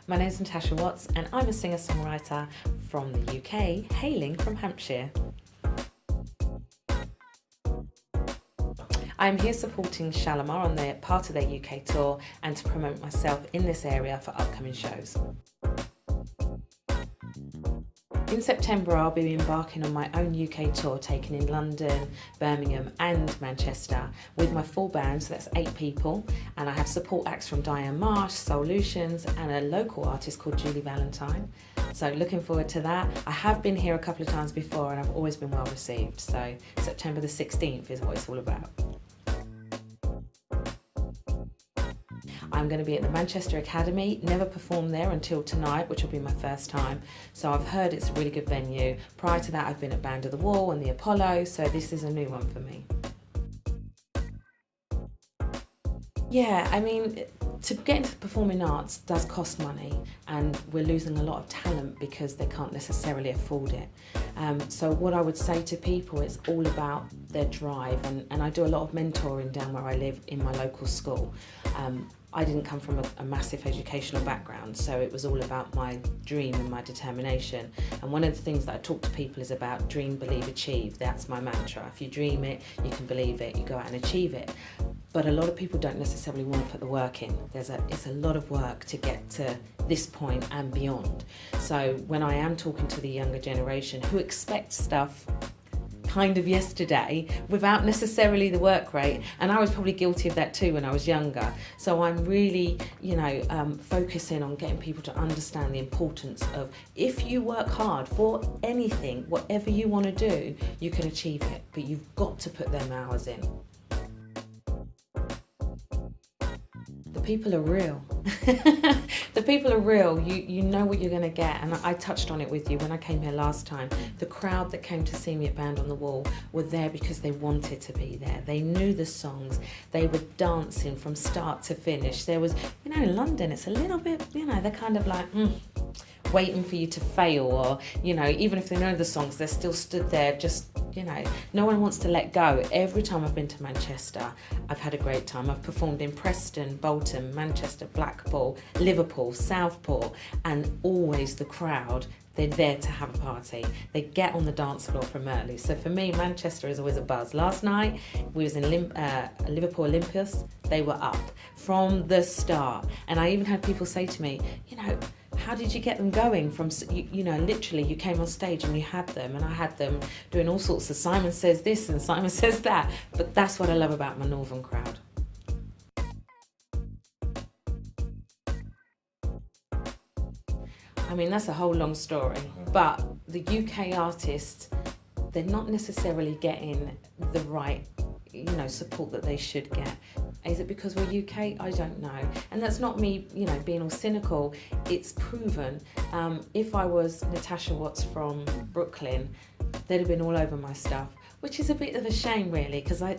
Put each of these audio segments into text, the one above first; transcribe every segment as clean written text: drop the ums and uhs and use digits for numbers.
My name is Natasha Watts and I'm a singer-songwriter from the UK, hailing from Hampshire. I'm here supporting Shalimar on their part of their UK tour and to promote myself in this area for upcoming shows. In September, I'll be embarking on my own UK tour, taking in London, Birmingham and Manchester with my full band, so that's 8 people, and I have support acts from Diane Marsh, Solutions and a local artist called Julie Valentine. So looking forward to that. I have been here a couple of times before and I've always been well received, so September the 16th is what it's all about. I'm going to be at the Manchester Academy, never performed there until tonight, which will be my first time. So I've heard it's a really good venue. Prior to that, I've been at Band of the Wall and the Apollo, so this is a new one for me. Yeah, I mean, to get into performing arts does cost money, and we're losing a lot of talent because they can't necessarily afford it. So what I would say to people, it's all about their drive, and I do a lot of mentoring down where I live in my local school. I didn't come from a massive educational background, so it was all about my dream and my determination. And one of the things that I talk to people is about dream, believe, achieve. That's my mantra. If you dream it, you can believe it, you go out and achieve it. But a lot of people don't necessarily want to put the work in. It's a lot of work to get to this point and beyond. So when I am talking to the younger generation who expect stuff kind of yesterday without necessarily the work rate, and I was probably guilty of that too when I was younger, so I'm really focusing on getting people to understand the importance of, if you work hard for anything, whatever you want to do, you can achieve it, but you've got to put them hours in. The people are real. The people are real. You know what you're going to get, and I touched on it with you when I came here last time. The crowd that came to see me at Band on the Wall were there because they wanted to be there. They knew the songs. They were dancing from start to finish. There was, in London it's a little bit, they're kind of like, waiting for you to fail, or even if they know the songs, they're still stood there just, no one wants to let go. Every time I've been to Manchester, I've had a great time. I've performed in Preston, Bolton, Manchester, Blackpool, Liverpool, Southport, and always the crowd, they're there to have a party. They get on the dance floor from early. So for me, Manchester is always a buzz. Last night, we was in Liverpool Olympus. They were up from the start. And I even had people say to me, how did you get them going from, literally you came on stage and you had them, and I had them doing all sorts of Simon says this and Simon says that. But that's what I love about my northern crowd. I mean, that's a whole long story, but the UK artists, they're not necessarily getting the right support that they should get. Is it because we're UK? I don't know. And that's not me, being all cynical. It's proven. If I was Natasha Watts from Brooklyn, they'd have been all over my stuff, which is a bit of a shame really, because I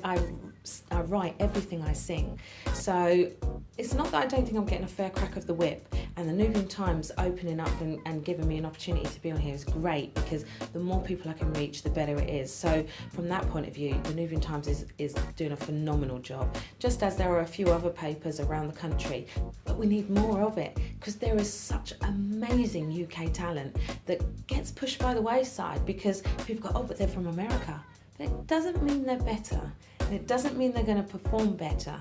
write everything I sing. So it's not that I don't think I'm getting a fair crack of the whip, and the Nubian Times opening up and giving me an opportunity to be on here is great, because the more people I can reach, the better it is. So from that point of view, the Nubian Times is doing a phenomenal job, just as there are a few other papers around the country, but we need more of it, because there is such amazing UK talent that gets pushed by the wayside because people go, oh, but they're from America. It doesn't mean they're better, and it doesn't mean they're going to perform better,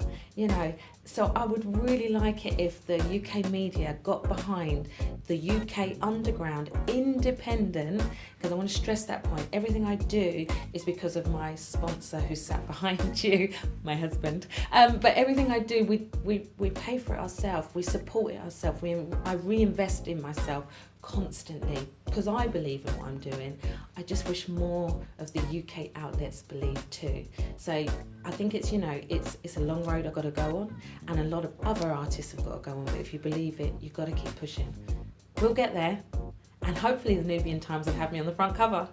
So I would really like it if the UK media got behind the UK underground, independent, because I want to stress that point. Everything I do is because of my sponsor who sat behind you, my husband. But everything I do, we pay for it ourselves, we support it ourselves, I reinvest in myself constantly because I believe in what I'm doing. I just wish more of the UK outlets believed too. So I think it's a long road I've got to go on, and a lot of other artists have got to go on, but if you believe it, you've got to keep pushing. We'll get there, and hopefully the Nubian Times will have me on the front cover.